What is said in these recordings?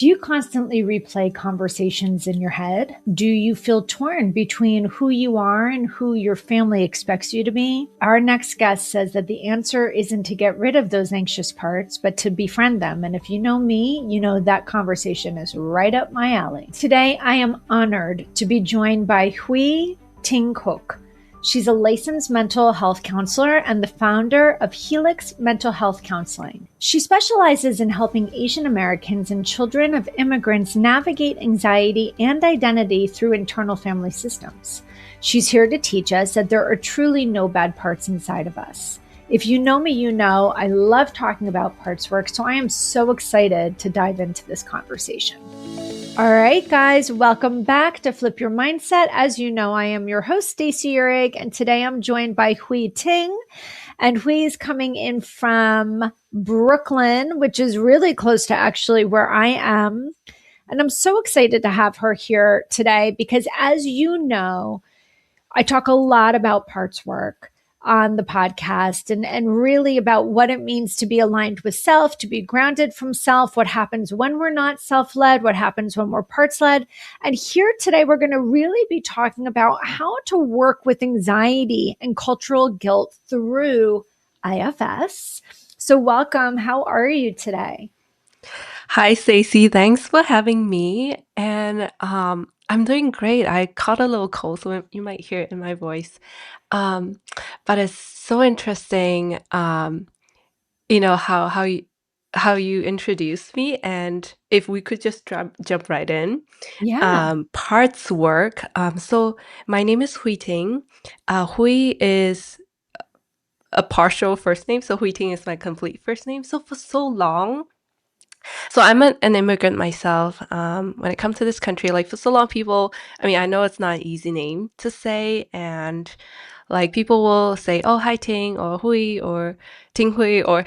Do you constantly replay conversations in your head? Do you feel torn between who you are and who your family expects you to be? Our next guest says that the answer isn't to get rid of those anxious parts, but to befriend them. And if you know me, you know that conversation is right up my alley. Today, I am honored to be joined by Hui Ting Cook. She's a licensed mental health counselor and the founder of Helix Mental Health Counseling. She specializes in helping Asian Americans and children of immigrants navigate anxiety and identity through internal family systems. She's here to teach us that there are truly no bad parts inside of us. If you know me, you know I love talking about parts work, so I am so excited to dive into this conversation. All right, guys, welcome back to Flip Your Mindset. As you know, I am your host, Stacey Uhrig, and today I'm joined by Hui Ting. And Hui is coming in from Brooklyn, which is really close to actually where I am. And I'm so excited to have her here today because, as you know, I talk a lot about parts work on the podcast and really about what it means to be aligned with self, to be grounded from self, what happens when we're not self-led, what happens when we're parts-led. And here today, we're going to really be talking about how to work with anxiety and cultural guilt through IFS. So welcome. How are you today? Hi, Stacey. Thanks for having me. And I'm doing great. I caught a little cold, so you might hear it in my voice. Um, but it's so interesting, how you introduced me, and if we could just jump right in. Yeah. Parts work. So my name is Hui Ting. Hui is a partial first name, so Hui Ting is my complete first name. So for so long. So I'm an immigrant myself. When it comes to this country, like for so long, people, I mean, I know it's not an easy name to say, and like people will say, "Oh, hi Ting," or "Hui," or "Ting Hui," or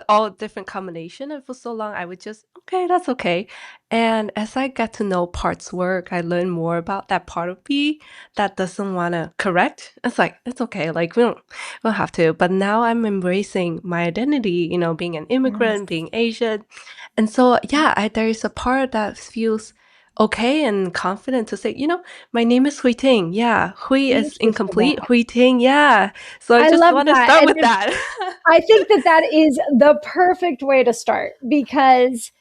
all different combination. And for so long, I would just, okay, that's okay. And as I get to know parts work, I learn more about that part of me that doesn't want to correct. It's like it's okay, like we don't have to. But now I'm embracing my identity. Being an Yes. immigrant, being Asian. And so, yeah, there is a part that feels okay and confident to say, my name is Hui Ting. Yeah, Hui Thank is you for incomplete. that. Hui Ting. Yeah. So I I just love want to that. start And with that. I think that that is the perfect way to start because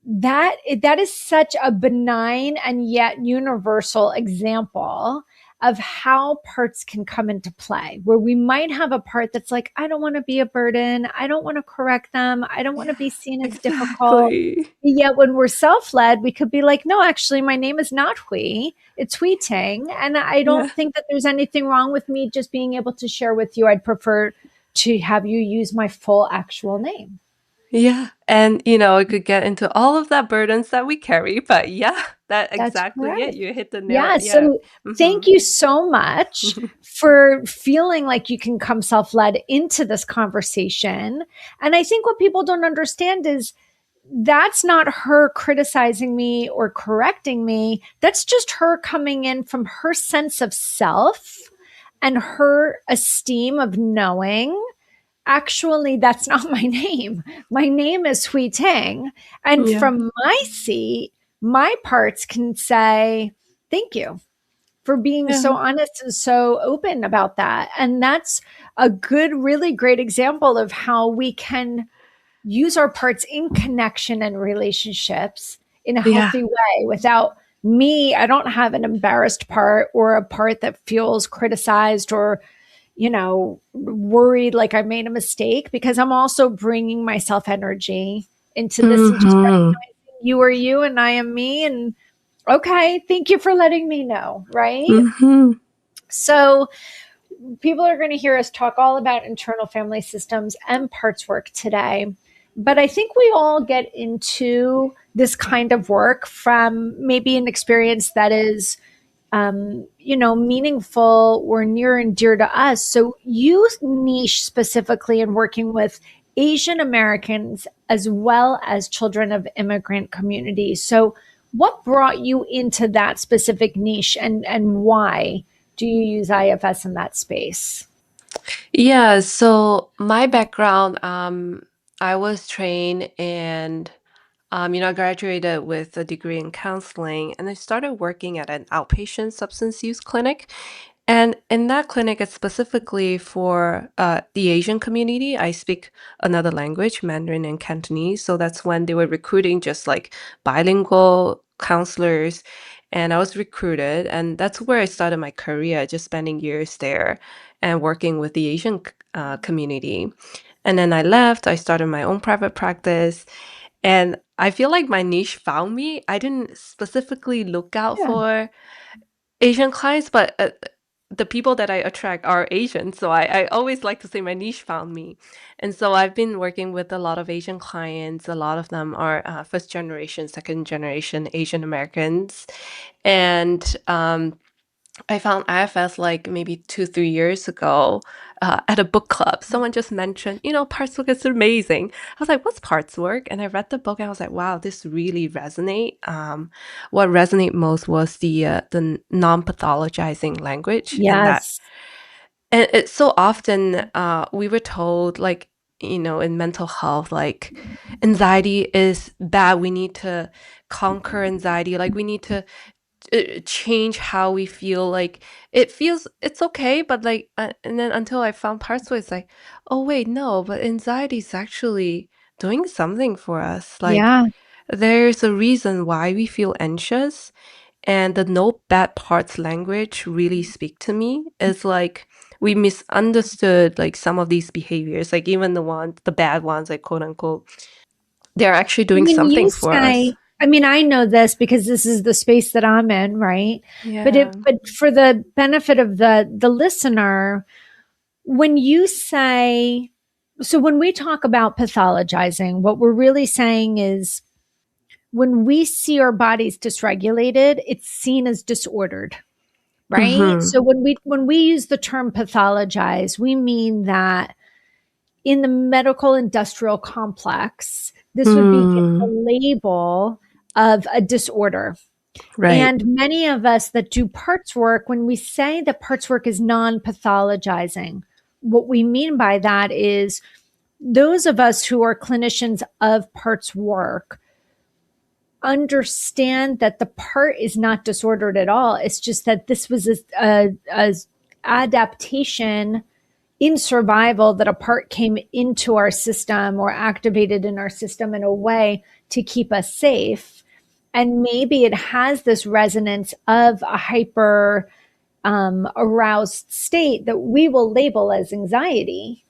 that is such a benign and yet universal example of how parts can come into play, where we might have a part that's like, I don't want to be a burden. I don't want to correct them. I don't want to Yeah, be seen as difficult. exactly. Yet when we're self-led, we could be like, no, actually, my name is not Hui. It's Hui Ting. And I Yeah. don't think that there's anything wrong with me just being able to share with you. I'd prefer to have you use my full actual name. Yeah. And, it could get into all of that burdens that we carry. But yeah, that That's exactly it. correct. You hit the nail. Yeah. Yeah. So Mm-hmm. thank you so much for feeling like you can come self led into this conversation. And I think what people don't understand is that's not her criticizing me or correcting me. That's just her coming in from her sense of self and her esteem of knowing. Actually, that's not my name. My name is Hui Ting. And Yeah. from my seat, my parts can say, thank you for being so Yeah. honest and so open about that. And that's a good, really great example of how we can use our parts in connection and relationships in a Yeah. healthy way without me. I don't have an embarrassed part or a part that feels criticized or worried like I made a mistake because I'm also bringing my self energy into this and just Mm-hmm. recognizing you are you and I am me. And okay, thank you for letting me know. Right. Mm-hmm. So, people are going to hear us talk all about internal family systems and parts work today. But I think we all get into this kind of work from maybe an experience that is meaningful or near and dear to us. So you niche specifically in working with Asian Americans as well as children of immigrant communities. So what brought you into that specific niche and why do you use IFS in that space? Yeah, so my background, I was trained in I graduated with a degree in counseling and I started working at an outpatient substance use clinic. And in that clinic, it's specifically for the Asian community. I speak another language, Mandarin and Cantonese. So that's when they were recruiting just like bilingual counselors. And I was recruited, and that's where I started my career, just spending years there and working with the Asian community. And then I left, I started my own private practice. And I feel like my niche found me. I didn't specifically look out Yeah. for Asian clients, but the people that I attract are Asian. So I always like to say my niche found me. And so I've been working with a lot of Asian clients. A lot of them are first generation, second generation Asian Americans. And I found IFS like maybe 2, 3 years ago at a book club. Someone just mentioned, parts work is amazing. I was like, what's parts work? And I read the book and I was like, wow, this really resonate. What resonated most was the non-pathologizing language, Yes. and it's so often we were told like, in mental health, like anxiety is bad. We need to conquer anxiety. Like we need to change how we feel. Like it feels it's okay, but like and then until I found parts where it's like, oh wait, no, but anxiety is actually doing something for us. Like Yeah. there's a reason why we feel anxious, and the no bad parts language really speak to me. It's like we misunderstood like some of these behaviors, like even the bad ones, like quote unquote, they're actually doing When you something for us. say, I mean, I know this because this is the space that I'm in, right? Yeah. But for the benefit of the listener, when you say, so when we talk about pathologizing, what we're really saying is when we see our bodies dysregulated, it's seen as disordered, right? Mm-hmm. So when we use the term pathologize, we mean that in the medical industrial complex, this would be a Mm, label of a disorder. right. And many of us that do parts work, when we say that parts work is non pathologizing, what we mean by that is those of us who are clinicians of parts work understand that the part is not disordered at all. It's just that this was a adaptation in survival, that a part came into our system or activated in our system in a way to keep us safe. And maybe it has this resonance of a hyper aroused state that we will label as anxiety,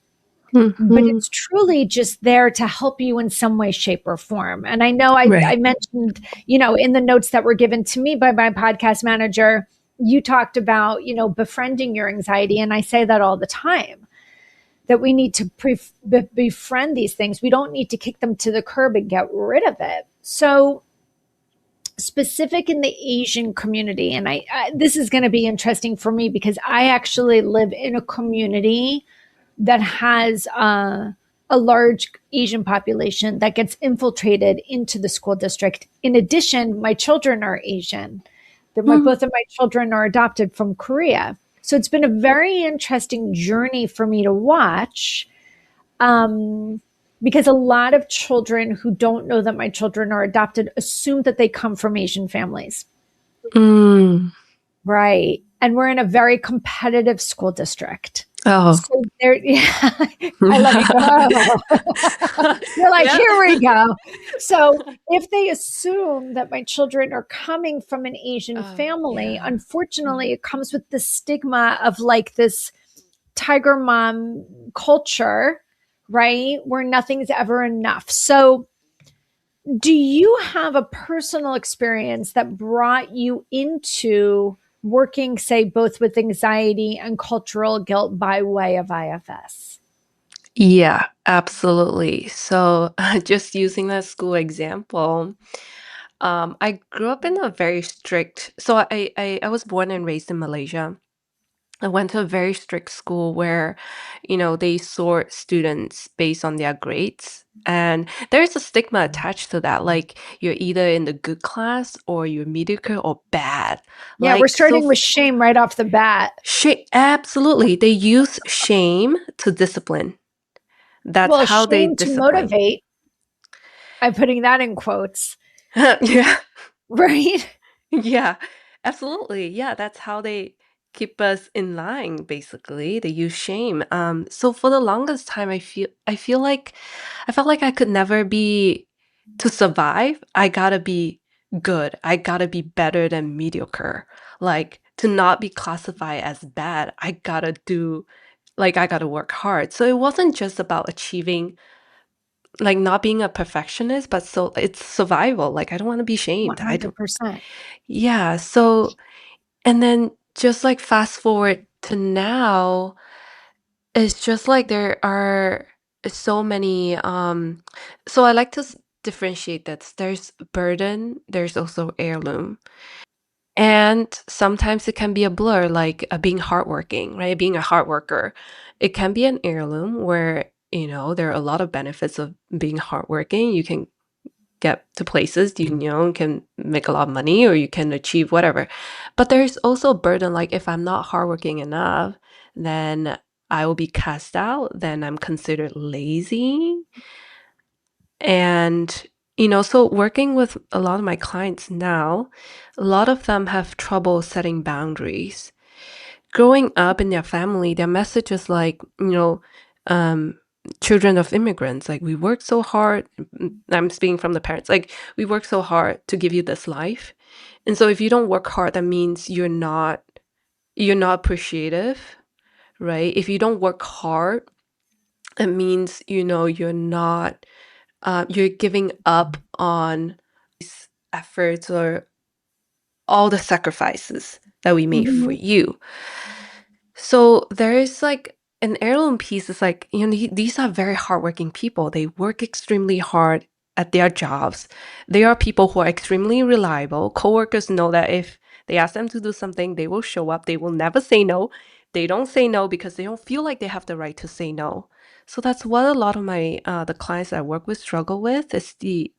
but Mm-hmm. it's truly just there to help you in some way, shape, or form. And I know I Right. mentioned, in the notes that were given to me by my podcast manager, you talked about, befriending your anxiety. And I say that all the time, that we need to befriend these things. We don't need to kick them to the curb and get rid of it. So, specific in the Asian community, and this is going to be interesting for me because I actually live in a community that has a large Asian population that gets infiltrated into the school district. In addition, my children are Asian. Mm, Both of my children are adopted from Korea. So it's been a very interesting journey for me to watch, um, because a lot of children who don't know that my children are adopted assume that they come from Asian families. mm. Right. And we're in a very competitive school district. Oh. So there, yeah, I love you. Oh. You're like, Yeah. here we go. So if they assume that my children are coming from an Asian Oh, family, yeah. unfortunately, Mm. it comes with the stigma of like this tiger mom culture, right? Where nothing's ever enough. So do you have a personal experience that brought you into working, say, both with anxiety and cultural guilt by way of IFS? Yeah, absolutely. So, just using that school example, I grew up in a very strict. So I was born and raised in Malaysia. I went to a very strict school where, they sort students based on their grades. And there's a stigma attached to that. Like you're either in the good class or you're mediocre or bad. Yeah, we're Like so starting with shame right off the bat. absolutely. They use shame to discipline. That's Well, how they shame to discipline. motivate. I'm putting that in quotes, Yeah. right? Yeah, absolutely. Yeah, that's how they keep us in line, basically. They use shame. So for the longest time I feel like I felt like I could never be to survive, I gotta be good. I gotta be better than mediocre. Like to not be classified as bad, I gotta work hard. So it wasn't just about achieving like not being a perfectionist, but so it's survival. Like I don't want to be shamed. I don't 100%. yeah, so and then just like fast forward to now, it's just like there are so many so I like to differentiate that there's burden, there's also heirloom. And sometimes it can be a blur, like being hardworking, right? Being a hard worker. It can be an heirloom where, there are a lot of benefits of being hardworking. You can get to places can make a lot of money or you can achieve whatever. But there's also a burden like if I'm not hardworking enough, then I will be cast out, then I'm considered lazy. And so working with a lot of my clients now, a lot of them have trouble setting boundaries. Growing up in their family, their message is like, um, children of immigrants, like we work so hard. I'm speaking from the parents, like we work so hard to give you this life. And so if you don't work hard, that means you're not appreciative, right? If you don't work hard, it means, you're not you're giving up on efforts or all the sacrifices that we made for Mhm. you. So there is like an heirloom piece is like, these are very hardworking people. They work extremely hard at their jobs. They are people who are extremely reliable. Coworkers know that if they ask them to do something, they will show up. They will never say no. They don't say no because they don't feel like they have the right to say no. So that's what a lot of my the clients I work with struggle with is the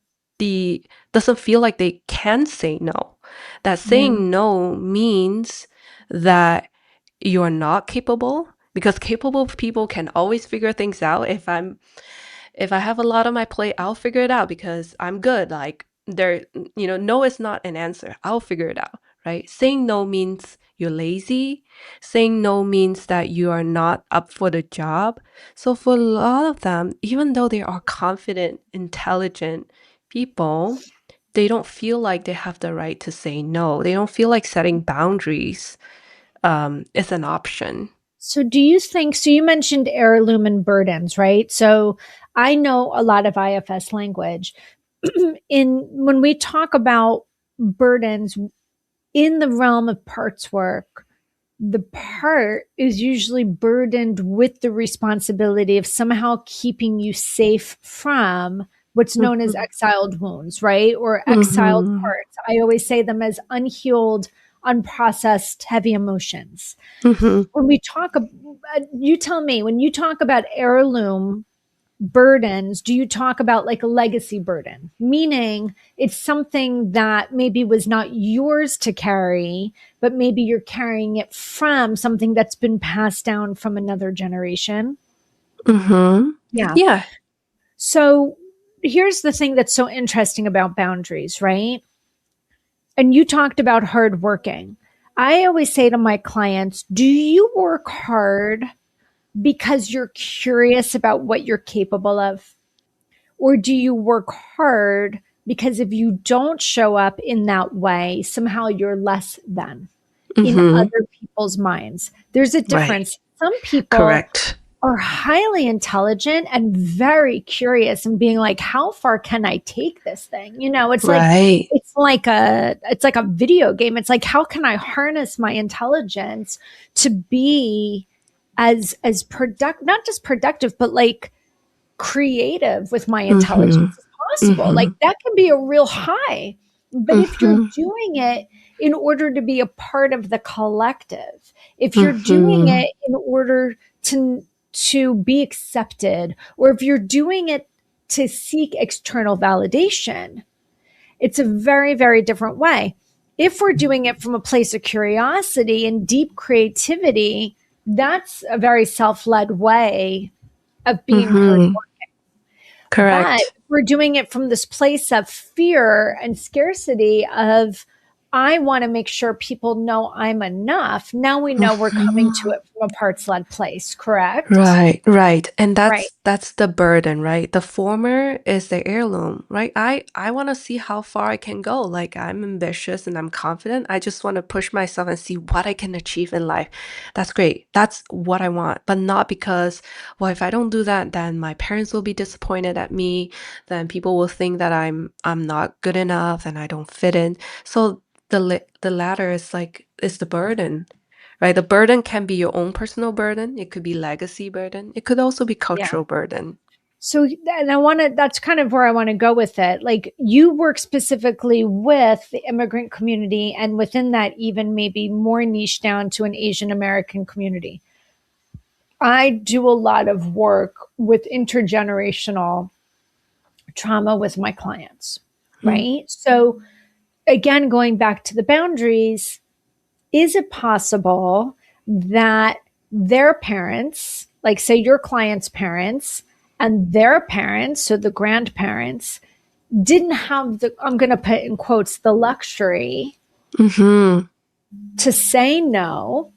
doesn't feel like they can say no. That Yeah. saying no means that you're not capable because capable people can always figure things out. If I have a lot on my plate, I'll figure it out because I'm good. Like no is not an answer. I'll figure it out, right? Saying no means you're lazy. Saying no means that you are not up for the job. So for a lot of them, even though they are confident, intelligent people, they don't feel like they have the right to say no. They don't feel like setting boundaries is an option. So do you think, so you mentioned heirloom and burdens, right? So I know a lot of IFS language. In when we talk about burdens in the realm of parts work, the part is usually burdened with the responsibility of somehow keeping you safe from what's known as Mhm. exiled wounds, right? Or exiled Mhm. parts. I always say them as unhealed, unprocessed, heavy emotions. Mhm. When we talk, you tell me, when you talk about heirloom burdens, do you talk about like a legacy burden? Meaning it's something that maybe was not yours to carry, but maybe you're carrying it from something that's been passed down from another generation. Mhm. Yeah. Yeah. So here's the thing that's so interesting about boundaries, right? And you talked about hard working. I always say to my clients, do you work hard because you're curious about what you're capable of? Or do you work hard because if you don't show up in that way, somehow you're less than in Mhm. other people's minds? There's a Right. difference. Some people Correct. are highly intelligent and very curious and being like, how far can I take this thing? Right. It's like a video game. It's like, how can I harness my intelligence to be as product not just productive, but like creative with my Mhm. intelligence as possible. Like Mhm. that can be a real high. But if you're Mhm. doing it in order to be a part of the collective, if you're doing Mhm. it in order to be accepted, or if you're doing it to seek external validation, it's a very, very different way. If we're doing it from a place of curiosity and deep creativity, that's a very self led way of being hard. Mhm. But Correct. we're doing it from this place of fear and scarcity of, I want to make sure people know I'm enough. Now we know we're coming to Mhm. it from a parts led place, correct? Right, right. And Right. that's the burden, right? The former is the heirloom, right? I want to see how far I can go. Like I'm ambitious and I'm confident. I just want to push myself and see what I can achieve in life. That's great. That's what I want, but not because, well, if I don't do that, then my parents will be disappointed at me. Then people will think that I'm not good enough and I don't fit in. So the latter is like is the burden, right? The burden can be your own personal burden. It could be legacy burden. It could also be Yeah. cultural burden. So, and I want to, that's kind of where I want to go with it. Like, you work specifically with the immigrant community, and within that, even maybe more niche down to an Asian American community. I do a lot of work with intergenerational trauma with my clients, Mm, right? So, again, going back to the boundaries, is it possible that their parents, like say your client's parents, and their parents, so the grandparents, didn't have the, I'm going to put in quotes, the luxury mm-hmm. to say no?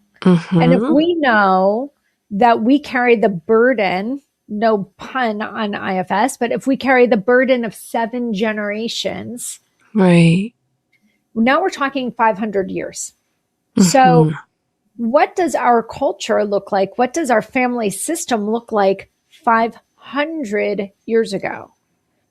And if Mm-hmm. we know that we carry the burden, no pun on IFS, but if we carry the burden of 7 generations, Right. now we're talking 500 years. So, Mm-hmm. what does our culture look like? What does our family system look like 500 years ago?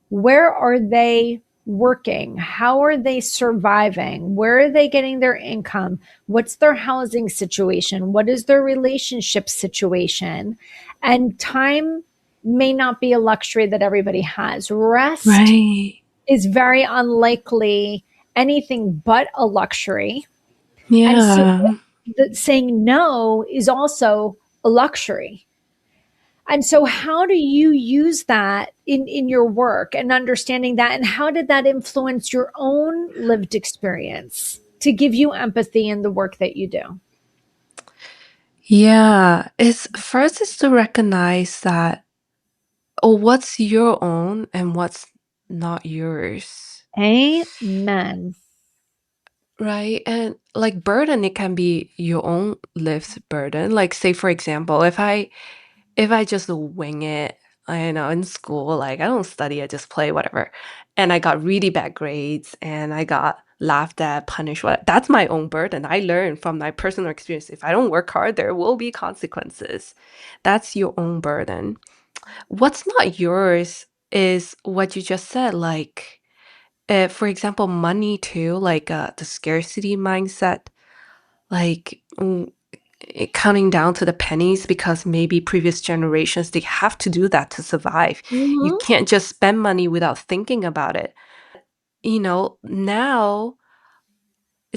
Where are they working? How are they surviving? Where are they getting their income? What's their housing situation? What is their relationship situation? And time may not be a luxury that everybody has. Rest Right. is very unlikely anything but a luxury. And so Yeah. saying no is also a luxury. And so, how do you use that in your work and understanding that? And how did that influence your own lived experience to give you empathy in the work that you do? Yeah. It's first is to recognize that, oh, what's your own and what's not yours. Amen. Right. And like burden, it can be your own lived burden. Like say for example, if I just wing it, I know in school, like I don't study, I just play, whatever. And I got really bad grades and I got laughed at, punished. What that's my own burden. I learned from my personal experience. If I don't work hard, there will be consequences. That's your own burden. What's not yours is what you just said, like for example, money too, like the scarcity mindset, like counting down to the pennies because maybe previous generations they have to do that to survive. You Mm-hmm. can't just spend money without thinking about it. Now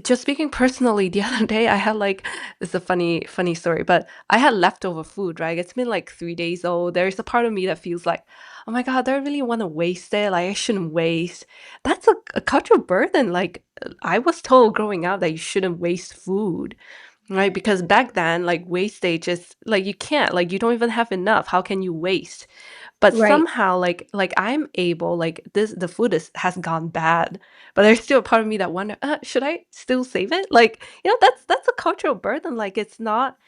just speaking personally, the other day I had like it's a funny story, but I had leftover food, right? It's been like 3 days old. There's a part of me that feels like, oh my God, do I really want to waste it? Like I shouldn't waste. That's a cultural burden. Like I was told growing up that you shouldn't waste food. Right, because back then, like wastage is like you can't, like you don't even have enough. How can you waste? But Right. somehow, like I'm able, like this, the food has gone bad, but there's still a part of me that wonder, should I still save it? Like, that's a cultural burden. Like it's not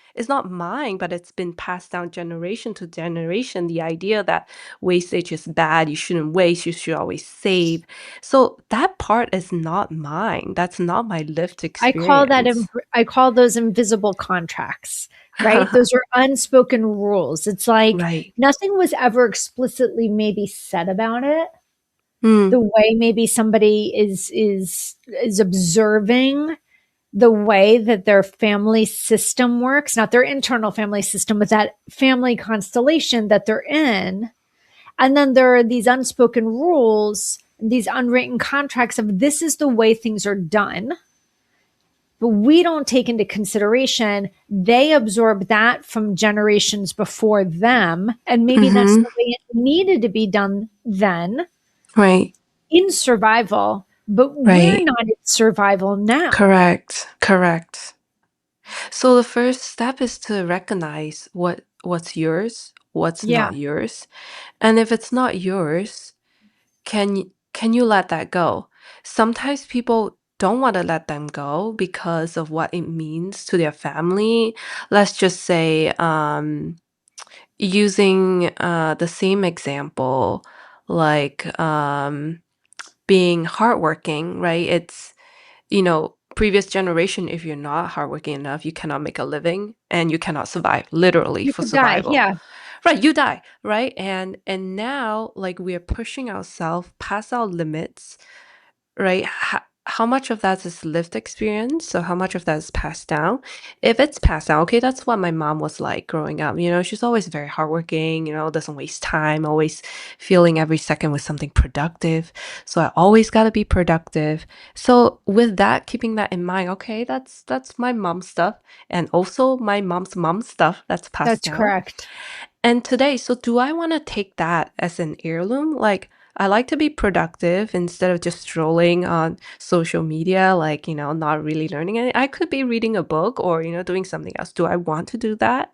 mine, but it's been passed down generation to generation. The idea that wastage is bad, you shouldn't waste, you should always save. So that part is not mine. That's not my lived I call that experience. I call those invisible contracts, right? Those are unspoken rules. It's like Right. nothing was ever explicitly maybe said about it. Mm, The way maybe somebody is observing the way that their family system works, not their internal family system, but that family constellation that they're in. And then there are these unspoken rules, these unwritten contracts of this is the way things are done. But we don't take into consideration they absorb that from generations before them. And maybe that's mm-hmm. the way it needed to be done then Right. in survival, but we're Right. not in survival now. Correct. Correct. So the first step is to recognize what's yours, what's Yeah. not yours. And if it's not yours, can you let that go? Sometimes people don't want to let them go because of what it means to their family. Let's just say, using the same example, like being hardworking, right? It's, previous generation, if you're not hardworking enough, you cannot make a living and you cannot survive, literally You for could die. survival. Yeah, Right, you die, right? And now, like, we are pushing ourselves past our limits, right? How much of that is lived experience? So how much of that is passed down? If it's passed down, okay, that's what my mom was like growing up. She's always very hardworking, doesn't waste time, always filling every second with something productive. So I always got to be productive. So with that, keeping that in mind, okay, that's my mom stuff, and also my mom's mom stuff that's passed that's down. correct. And today, so do I want to take that as an heirloom? Like, I like to be productive instead of just strolling on social media, like, not really learning anything. I could be reading a book or, doing something else. Do I want to do that?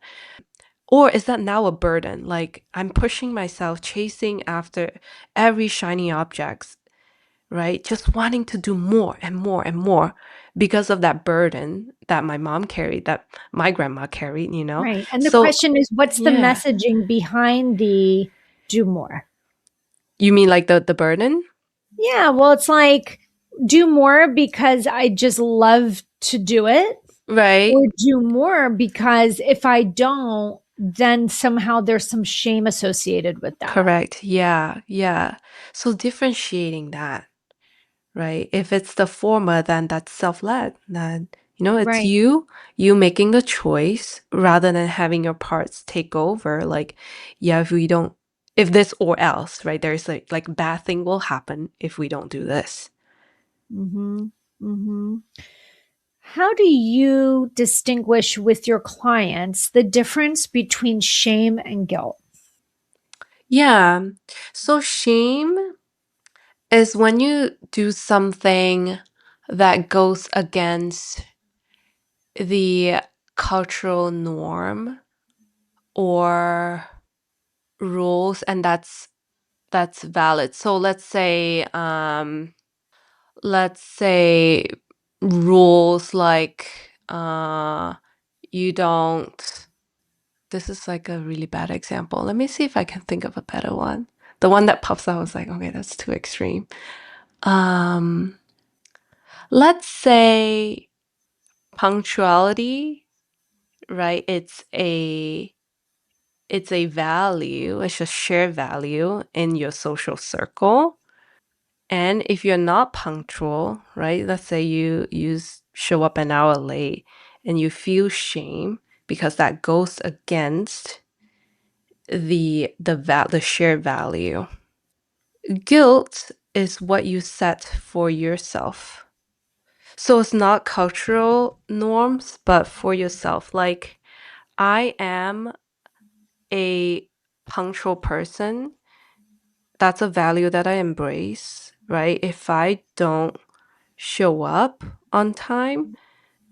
Or is that now a burden? Like, I'm pushing myself, chasing after every shiny objects, right? Just wanting to do more and more and more because of that burden that my mom carried, that my grandma carried. Right. And the So, question is, what's the yeah. messaging behind the do more? You mean like the burden? Yeah, well, it's like do more because I just love to do it, or Right. do more because if I don't, then somehow there's some shame associated with that. Correct. Yeah. Yeah. So differentiating that, right? If it's the former, then that's self-led. Then, it's Right. you making the choice rather than having your parts take over. Like, yeah, if this or else, right? There's like bad thing will happen if we don't do this. Mm-hmm. Mm-hmm. How do you distinguish with your clients the difference between shame and guilt? Yeah. So shame is when you do something that goes against the cultural norm or rules, and that's valid. So let's say rules like, you don't this is like a really bad example. Let me see if I can think of a better one. The one that pops up was like, okay, that's too extreme. um let's say punctuality, right? It's a value, it's a shared value in your social circle. And if you're not punctual, right? Let's say you show up an hour late and you feel shame because that goes against the shared value. Guilt is what you set for yourself. So it's not cultural norms, but for yourself. Like, I am a punctual person. That's a value that I embrace, right? If I don't show up on time,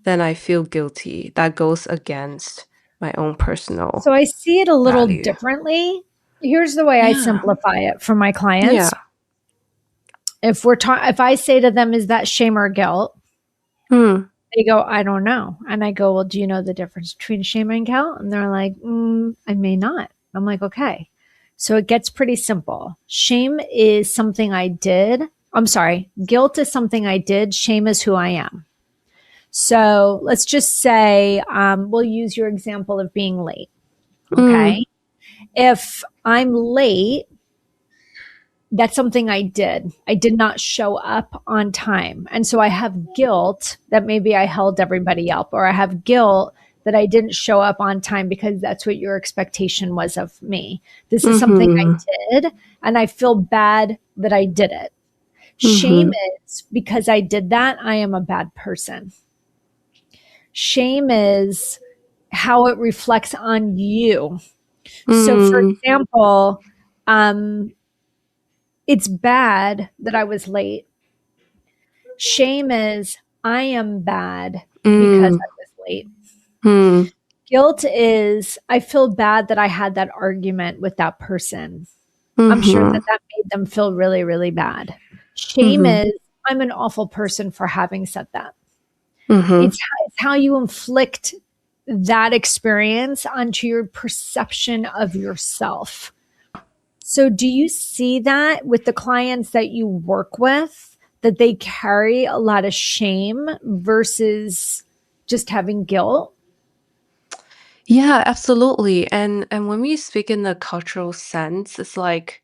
then I feel guilty. That goes against my own personal So I see it a little value. differently. Here's the way I Yeah. simplify it for my Yeah. clients. If I say to them, is that shame or guilt? Hmm. They go, I don't know. And I go, well, do you know the difference between shame and guilt? And they're like, I may not. I'm like, okay. So it gets pretty simple. Shame is something I did. I'm sorry. Guilt is something I did. Shame is who I am. So let's just say, we'll use your example of being late. Hmm. Okay. If I'm late, that's something I did. I did not show up on time. And so I have guilt that maybe I held everybody up, or I have guilt that I didn't show up on time because that's what your expectation was of me. This is something Mm-hmm. I did, and I feel bad that I did it. Shame Mm-hmm. is because I did that, I am a bad person. Shame is how it reflects on you. So, for Mm. example, um, it's bad that I was late. Shame is I am bad because Mm. I was late. Mm. Guilt is I feel bad that I had that argument with that person. I'm sure Mm-hmm. that that made them feel really, really bad. Shame Mm-hmm. is, I'm an awful person for having said that. Mm-hmm. It's how you inflict that experience onto your perception of yourself. So, do you see that with the clients that you work with, that they carry a lot of shame versus just having guilt? Yeah, absolutely. And when we speak in the cultural sense, it's like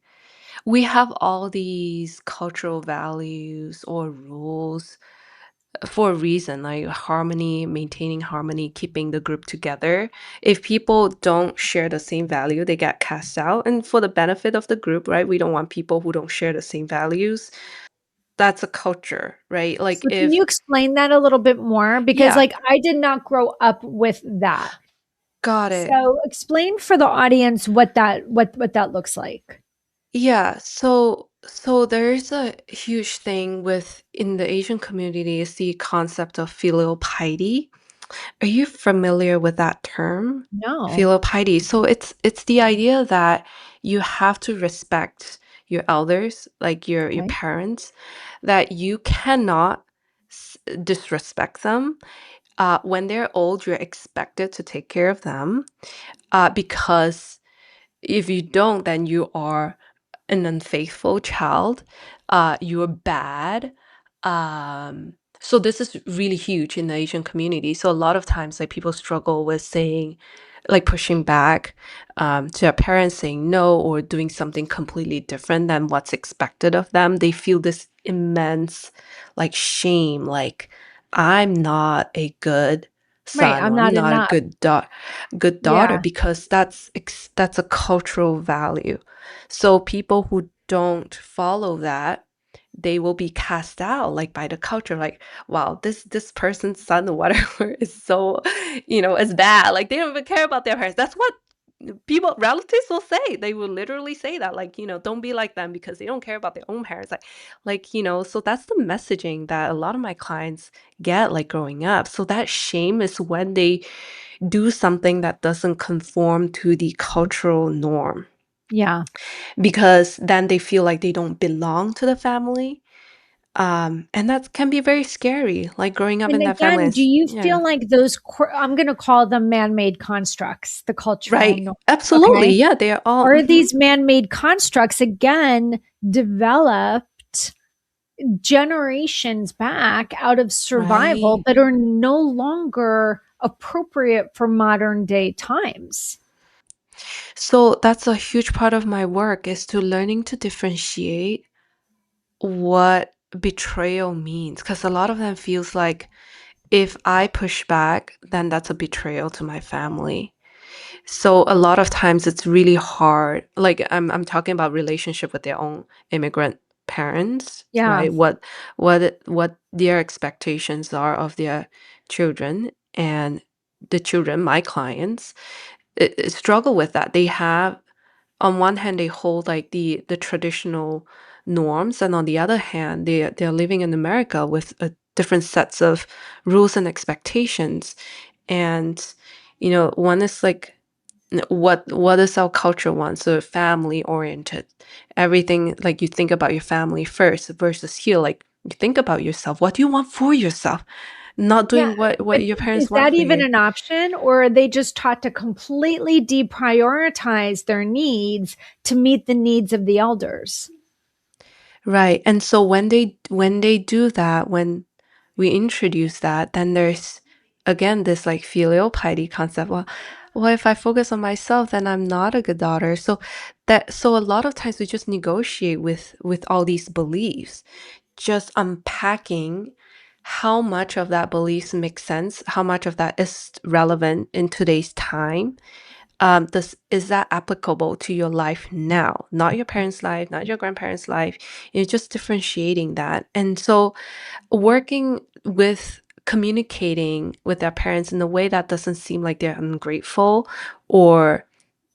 we have all these cultural values or rules for a reason, like harmony, maintaining harmony, keeping the group together. If people don't share the same value, they get cast out. And for the benefit of the group, right? We don't want people who don't share the same values. That's a culture, right? Like So, can you if, explain that a little bit more? Because, yeah, like, I did not grow up with that. got it. So, explain for the audience what that looks like. Yeah, so there's a huge thing with in the Asian community is the concept of filial piety. Are you familiar with that term? No. Filial piety. So it's the idea that you have to respect your elders, like your Okay. parents, that you cannot disrespect them. When they're old, you're expected to take care of them, because if you don't, then you are an unfaithful child, you're bad. So this is really huge in the Asian community. So a lot of times, like people struggle with saying, like pushing back to their parents, saying no, or doing something completely different than what's expected of them. They feel this immense, like shame, like I'm not a good Right. son I'm or I'm not not a enough. good daughter, Yeah. because that's a cultural value. So people who don't follow that, they will be cast out like by the culture, like, wow, this person's son or whatever is so, is bad. Like they don't even care about their parents. That's what people relatives will say. They will literally say that, like, don't be like them because they don't care about their own parents. So that's the messaging that a lot of my clients get, like growing up. So that shame is when they do something that doesn't conform to the cultural norm, Yeah. because then they feel like they don't belong to the family. And that can be very scary, like growing up And in that family. again, do you Yeah, feel like those, I'm going to call them man made constructs, the cultural right. norm? Absolutely. Okay. Yeah, they are all. Are these man made constructs, again, developed generations back out of survival, Right. but are no longer appropriate for modern day times? So that's a huge part of my work is to learning to differentiate what betrayal means. Because a lot of them feels like if I push back, then that's a betrayal to my family. So a lot of times it's really hard. Like I'm talking about relationship with their own immigrant parents, Yeah. right? What their expectations are of their children, and the children, my clients, struggle with that. They have, on one hand, they hold like the traditional norms, and on the other hand, they're living in America with a different sets of rules and expectations. And one is like, what is our culture want? So family oriented, everything, like you think about your family first, versus here, like you think about yourself. What do you want for yourself? Not Yeah. doing what But your is parents want that for even you. an option? Or are they just taught to completely deprioritize their needs to meet the needs of the elders? Right. And so when they do that, when we introduce that, then there's again this like filial piety concept. Well, if I focus on myself, then I'm not a good daughter. So a lot of times we just negotiate with all these beliefs, just unpacking how much of that beliefs makes sense, how much of that is relevant in today's time. This is that applicable to your life now, not your parents' life, not your grandparents' life. It's just differentiating that. And so working with communicating with their parents in a way that doesn't seem like they're ungrateful or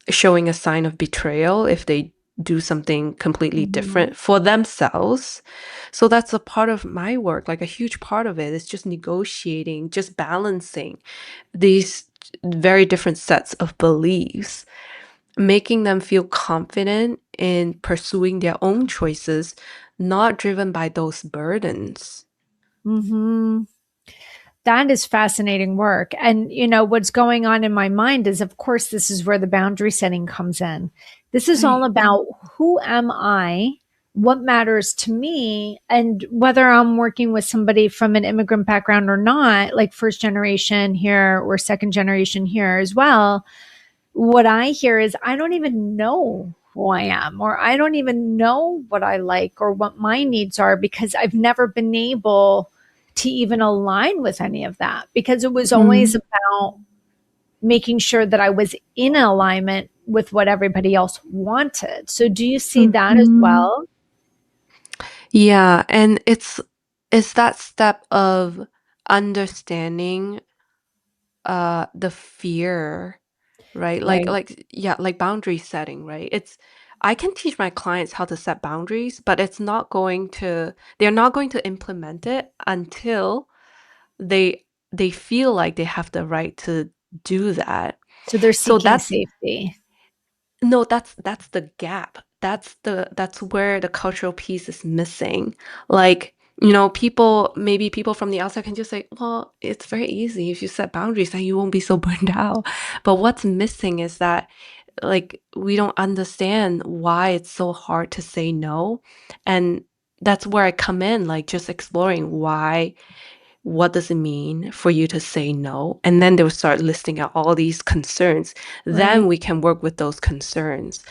showing a sign of betrayal if they do something completely Mhm. different for themselves. So that's a part of my work, like a huge part of it is just negotiating, just balancing these very different sets of beliefs, making them feel confident in pursuing their own choices, not driven by those burdens. Hmm. That is fascinating work. And, what's going on in my mind is, of course, this is where the boundary setting comes in. This is all Right. about who am I, what matters to me, and whether I'm working with somebody from an immigrant background or not, like first generation here or second generation here as well. What I hear is, I don't even know who I am, or I don't even know what I like or what my needs are, because I've never been able to even align with any of that, because it was always Mm. about making sure that I was in alignment with what everybody else wanted. So do you see that as Mhm. well? Yeah, and it's that step of understanding the fear, right? Right. Like boundary setting, right? It's I can teach my clients how to set boundaries, but they're not going to implement it until they they feel like they have the right to do that. So they're So seeking safety. no, that's the gap. That's where the cultural piece is missing. Like, maybe people from the outside can just say, well, it's very easy if you set boundaries, then you won't be so burned out. But what's missing is that, like, we don't understand why it's so hard to say no. And that's where I come in, like just exploring what does it mean for you to say no? And then they'll start listing out all these concerns. Then Right. we can work with those concerns.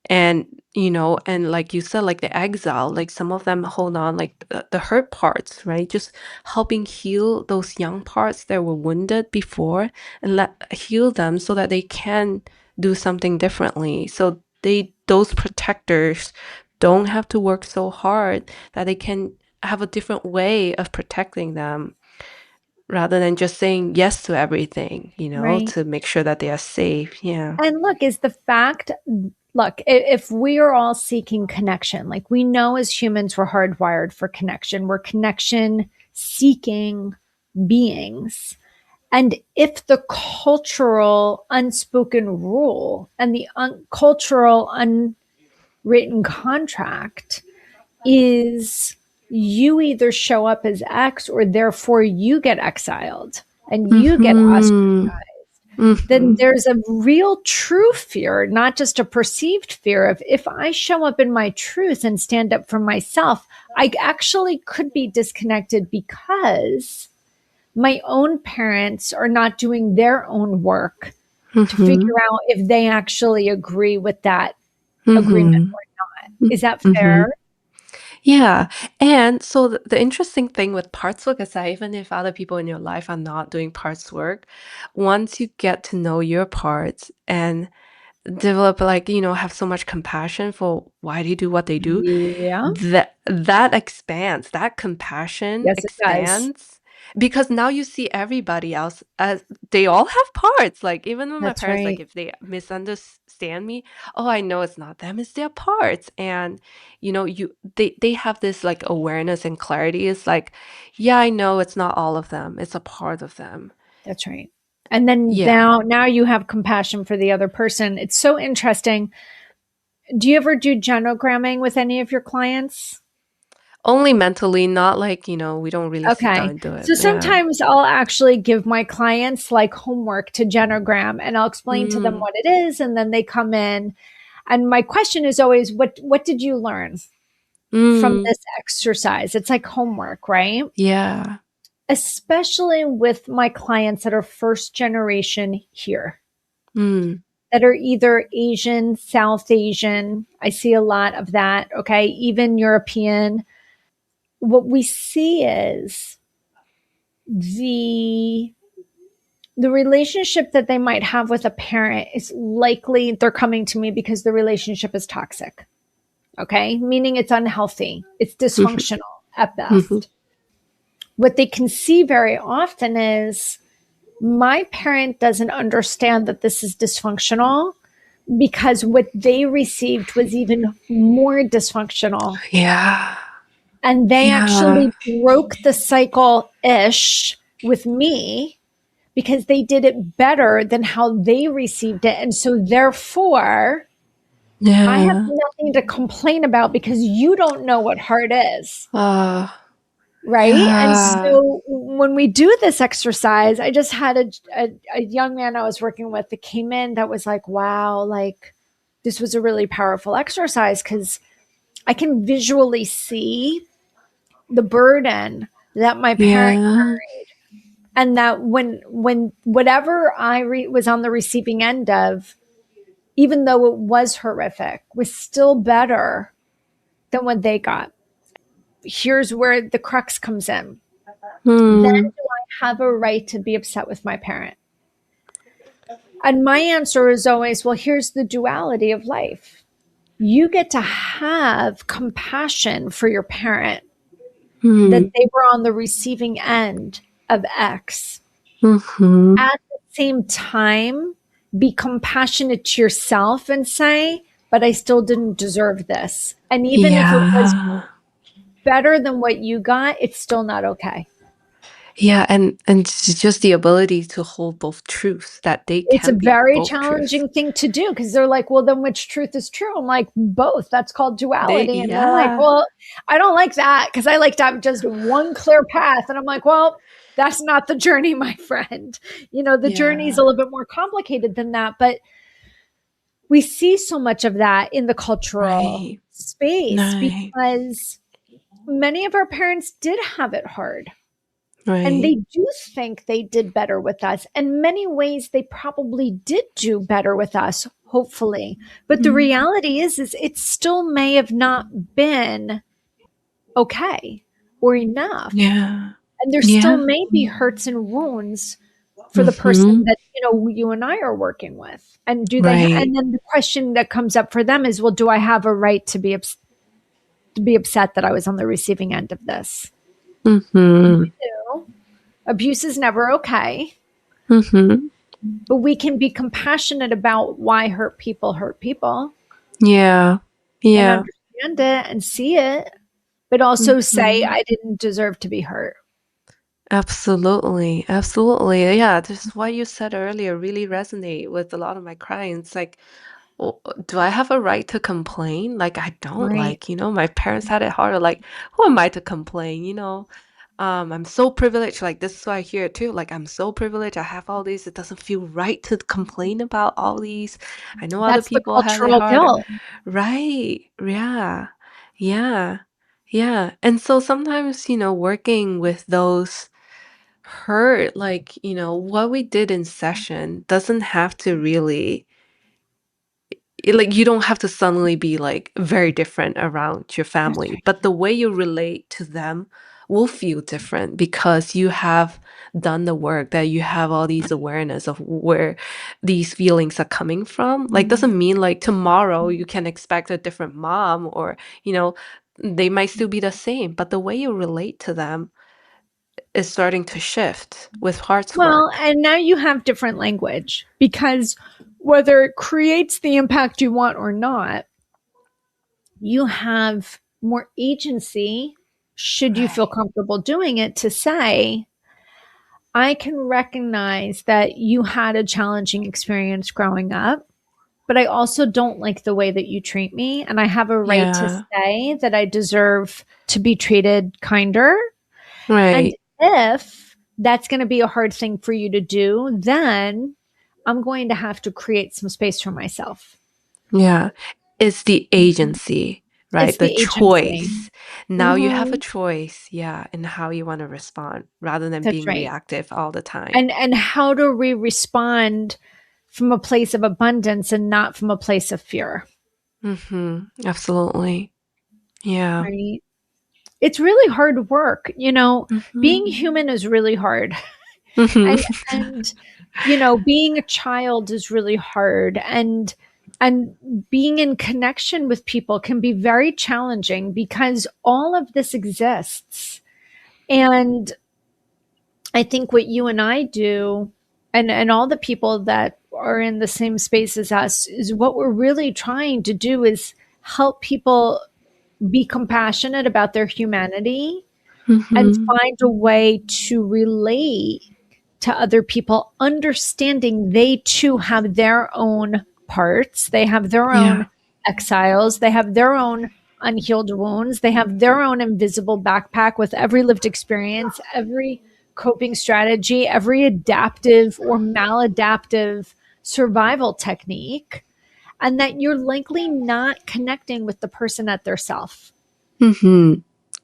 And like you said, like the exile, like some of them hold on, like the hurt parts, right? Just helping heal those young parts that were wounded before and let heal them so that they can do something differently. So those protectors don't have to work so hard, that they can have a different way of protecting them rather than just saying yes to everything, Right. to make sure that they are safe. Yeah. And look, is the fact, look, if we are all seeking connection, like we know as humans, we're hardwired for connection, we're connection seeking beings. And if the cultural unspoken rule and the cultural unwritten contract is, you either show up as X or therefore you get exiled and you get Mm-hmm. ostracized, then Mm-hmm. there's a real true fear, not just a perceived fear of, if I show up in my truth and stand up for myself, I actually could be disconnected because my own parents are not doing their own work to Mm-hmm. figure out if they actually agree with that agreement Mm-hmm. or not. Is that Mm-hmm. fair? Yeah. And so the interesting thing with parts work is that even if other people in your life are not doing parts work, once you get to know your parts and develop, like, have so much compassion for why they do what they do, Yeah. that expands, that compassion Yes, it does. expands, because now you see everybody else as they all have parts. Like, even when my That's parents, like, right. if they misunderstand me, oh, I know it's not them, it's their parts. And they have this like awareness and clarity. It's like, yeah, I know it's not all of them, it's a part of them. That's right. And then Yeah. now you have compassion for the other person. It's so interesting. Do you ever do genogramming with any of your clients? Only mentally, not like, we don't really sit down Okay. and do it. So Yeah. sometimes I'll actually give my clients like homework to genogram, and I'll explain to them Mm. what it is, and then they come in, and my question is always, what did you learn from Mm. this exercise? It's like homework, right? Yeah. Especially with my clients that are first generation here, Mm. that are either Asian, South Asian. I see a lot of that. Okay. Even European. What we see is the the relationship that they might have with a parent is likely, they're coming to me because the relationship is toxic. Okay. Meaning it's unhealthy. It's Mhm. dysfunctional at Mhm. best. What they can see very often is, my parent doesn't understand that this is dysfunctional, because what they received was even more dysfunctional. Yeah. And they Yeah. actually broke the cycle ish with me, because they did it better than how they received it. And so therefore, I have Yeah. nothing to complain about because you don't know what hard is. Uh, Right. And yeah. so when we do this exercise, I just had a young man I was working with that came in that was like, wow, like this was a really powerful exercise because I can visually see the burden that my parent Yeah. and that when whatever was on the receiving end of, even though it was horrific, was still better than what they got. Here's where the crux comes in. Then Hmm. do I have a right to be upset with my parent? And my answer is always, well, here's the duality of life. You get to have compassion for your parent that Hmm. they were on the receiving end of X. Mm-hmm. At the same time, be compassionate to yourself and say, but I still didn't deserve this. And even if it was Yeah. better than what you got, it's still not okay. Yeah, and just the ability to hold both truths, that they It's a can be very both truths. challenging thing to do because they're like, well, then which truth is true? I'm like, both. That's called duality. And they're like, Yeah. well, I don't like that because I like to have just one clear path. And I'm like, well, that's not the journey, my friend. The journey is a Yeah. little bit more complicated than that. But we see so much of that in the cultural Right. space Right. because many of our parents did have it hard. And Right. they do think they did better with us. In many ways, they probably did do better with us, hopefully. But the Mm. reality is it still may have not been okay or enough. Yeah. And there still Yeah. may be hurts and wounds for the person Mm-hmm. that you and I are working with. And Right. and then the question that comes up for them is, well, do I have a right to be upset that I was on the receiving end of this? You Mm-hmm. do. Abuse is never okay. Mm-hmm. But we can be compassionate about why hurt people Yeah. and Yeah. understand it and see it, but also say, Mm-hmm. I didn't deserve to be hurt. Absolutely. Absolutely. Yeah, this is what you said earlier really resonate with a lot of my clients. Like, well, do I have a right to complain? Like, I don't Right. like, my parents had it harder. Like, who am I to complain? I'm so privileged. Like, this is why I hear it too. Like, I'm so privileged. I have all these. It doesn't feel right to complain about all these. I know other That's the people have it cultural harder. guilt. Right. Yeah. Yeah. Yeah. And so sometimes, working with those hurt, like, what we did in session doesn't have to really like you don't have to suddenly be like very different around your That's family, right. but the way you relate to them will feel different because you have done the work, that you have all these awareness of where these feelings are coming from. Like doesn't mean like tomorrow you can expect a different mom, or they might still be the same, but the way you relate to them is starting to shift with heart's Well, work. and now you have different language because whether it creates the impact you want or not, you have more agency should you feel Right. comfortable doing it to say, I can recognize that you had a challenging experience growing up, but I also don't like the way that you treat me. And I have a right to Yeah. say that I deserve to be treated kinder. And Right. if that's going to be a hard thing for you to do, then I'm going to have to create some space for myself. Yeah. It's the agency, It's right? the The agency. choice. Now you have a Hmm. choice, yeah, in how you want to respond rather than That's being right. reactive all the time. And how do we respond from a place of abundance and not from a place of fear? Absolutely. Yeah. Right. It's really hard work. Mhm. Being human is really hard. Mhm. And being a child is really hard, and being in connection with people can be very challenging because all of this exists. And I think what you and I do, and all the people that are in the same space as us, is what we're really trying to do is help people be compassionate about their humanity and Mhm. find a way to relate to to other people, understanding they too have their own parts, they have their Yeah. own exiles, they have their own unhealed wounds, they have their own invisible backpack with every lived experience, every coping strategy, every adaptive or maladaptive survival technique, and that you're likely not connecting with the person at their self. Mm-hmm.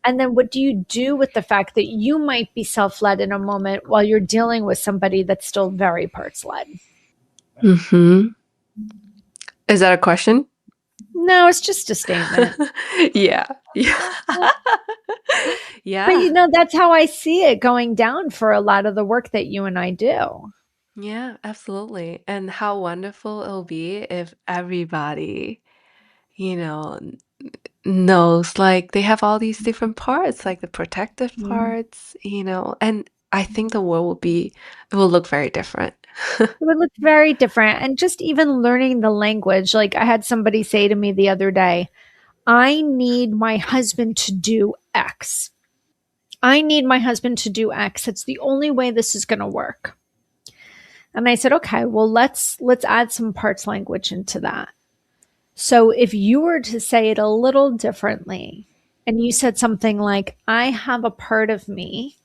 And then what do you do with the fact that you might be self led in a moment while you're dealing with somebody that's still very parts led? Mm-hmm. Is that a question? No, it's just a statement. Yeah. Yeah. But Yeah. that's how I see it going down for a lot of the work that you and I do. Yeah, absolutely. And how wonderful it'll be if everybody, you know, knows like they have all these different parts, like the protective Mhm. parts, and I think the world it will look very different. It would look very different. And just even learning the language. Like I had somebody say to me the other day, I need my husband to do X. I need my husband to do X. It's the only way this is going to work. And I said, okay, well, let's add some parts language into that. So if you were to say it a little differently, and you said something like, I have a part of me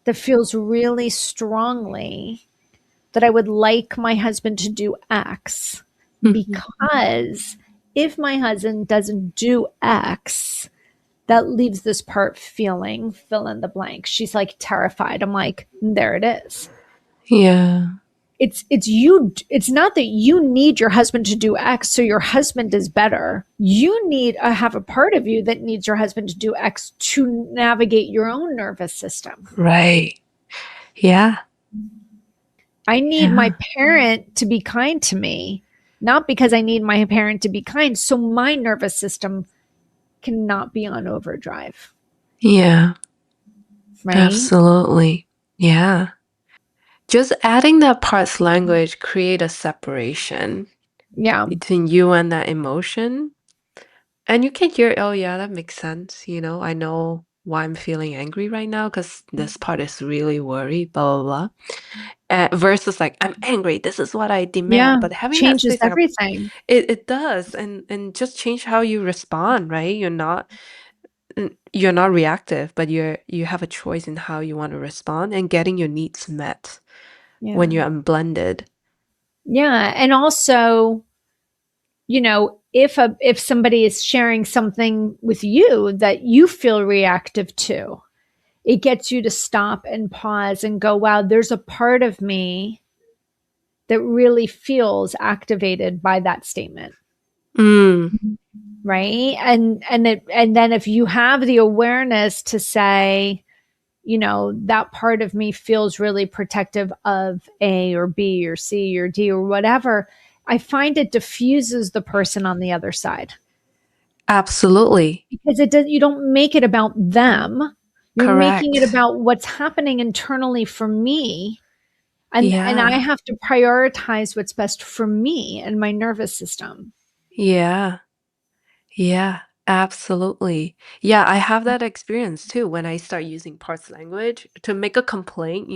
that feels really strongly that I would like my husband to do X, Mhm. because if my husband doesn't do X, that leaves this part feeling fill in the blank. She's like terrified. I'm like, there it is. Yeah. It's not that you need your husband to do X so your husband is better. You need have a part of you that needs your husband to do X to navigate your own nervous system. Right. Yeah. I need Yeah. my parent to be kind to me, not because I need my parent to be kind, so my nervous system cannot be on overdrive, Yeah. right? Absolutely. Yeah. Just adding that parts language create a separation Yeah. between you and that emotion. And you can hear, oh yeah, that makes sense. I know why I'm feeling angry right now because this part is really worried, blah, blah, blah. Versus like, I'm angry. This is what I Yeah. demand. But having that Changes space, like, everything. it does. And just change how you respond, right? You're not reactive, but you have a choice in how you want to respond and getting your needs met when Yeah. you're unblended. Yeah. And also, if somebody is sharing something with you that you feel reactive to, it gets you to stop and pause and go, wow, there's a part of me that really feels activated by that statement, Mm, right? And then if you have the awareness to say, that part of me feels really protective of A or B or C or D or whatever, I find it diffuses the person on the other side, absolutely. because you don't make it about them. You're making it Correct. about what's happening internally for me, and I Yeah. have to prioritize what's best for me and my nervous system. Yeah. Yeah, absolutely. Yeah, I have that experience too when I start using parts language to make a complaint,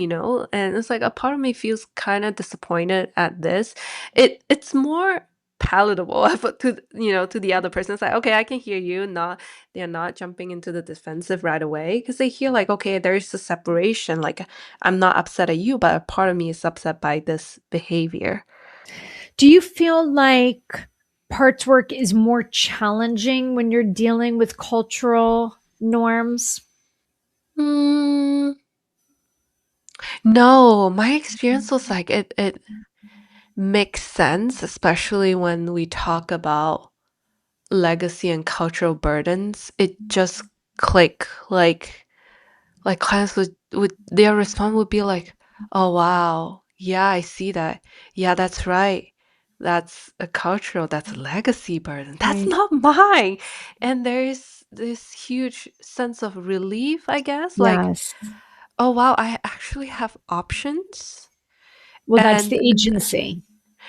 and it's like a part of me feels kind of disappointed at this. It's more palatable but to the other person. It's like, okay, I can hear you, not they're not jumping into the defensive right away because they hear like, okay, there's a separation. Like I'm not upset at you, but a part of me is upset by this behavior. Do you feel like parts work is more challenging when you're dealing with cultural norms? Mm, no, my experience was like it makes sense, especially when we talk about legacy and cultural burdens. It just click like clients would their response would be like, "Oh wow, yeah, I see that. Yeah, that's right. That's a legacy burden. That's Right. not mine." And there's this huge sense of relief, I guess, like, Yes. "Oh wow, I actually have options." Well, that's And the agency.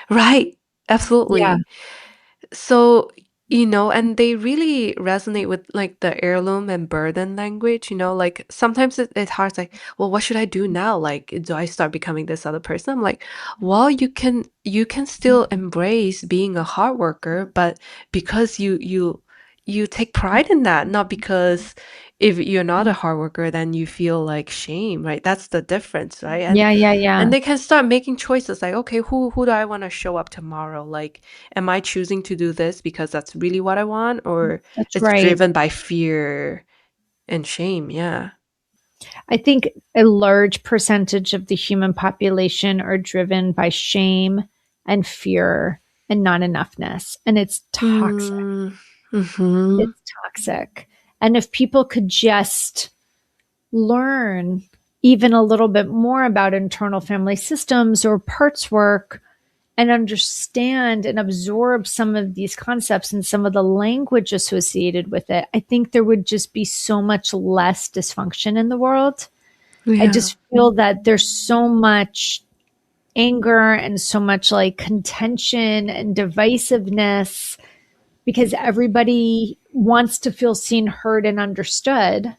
right, Yeah. absolutely. So And they really resonate with like the heirloom and burden language, like sometimes it's hard, it's like, well, what should I do now? Like, do I start becoming this other person? I'm like, well, you can still embrace being a hard worker, but because you take pride in that, not because if you're not a hard worker, then you feel like shame, right? That's the difference, right? And Yeah, yeah, yeah. and they can start making choices like, okay, who do I want to show up tomorrow? Like, am I choosing to do this because that's really what I want, or That's it's right. driven by fear and shame? Yeah. I think a large percentage of the human population are driven by shame and fear and not enoughness. And it's toxic. Mm-hmm. It's toxic. And if people could just learn even a little bit more about internal family systems or parts work and understand and absorb some of these concepts and some of the language associated with it, I think there would just be so much less dysfunction in the world. I Yeah. just feel that there's so much anger and so much like contention and divisiveness because everybody wants to feel seen, heard, and understood.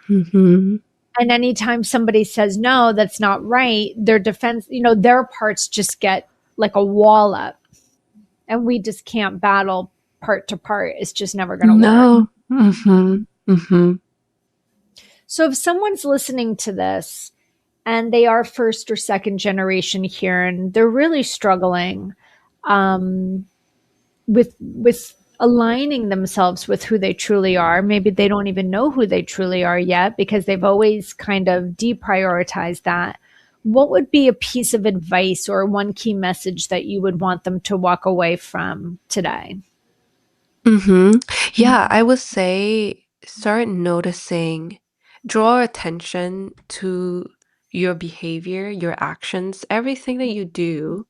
Mm-hmm. And anytime somebody says, no, that's not right, their defense, their parts just get like a wall up. And we just can't battle part to part. It's just never going to work. No. Mm-hmm. Mm-hmm. So if someone's listening to this and they are first or second generation here and they're really struggling um, with aligning themselves with who they truly are, maybe they don't even know who they truly are yet because they've always kind of deprioritized that. What would be a piece of advice or one key message that you would want them to walk away from today? Mm-hmm. Yeah, I would say start noticing, draw attention to your behavior, your actions, everything that you do.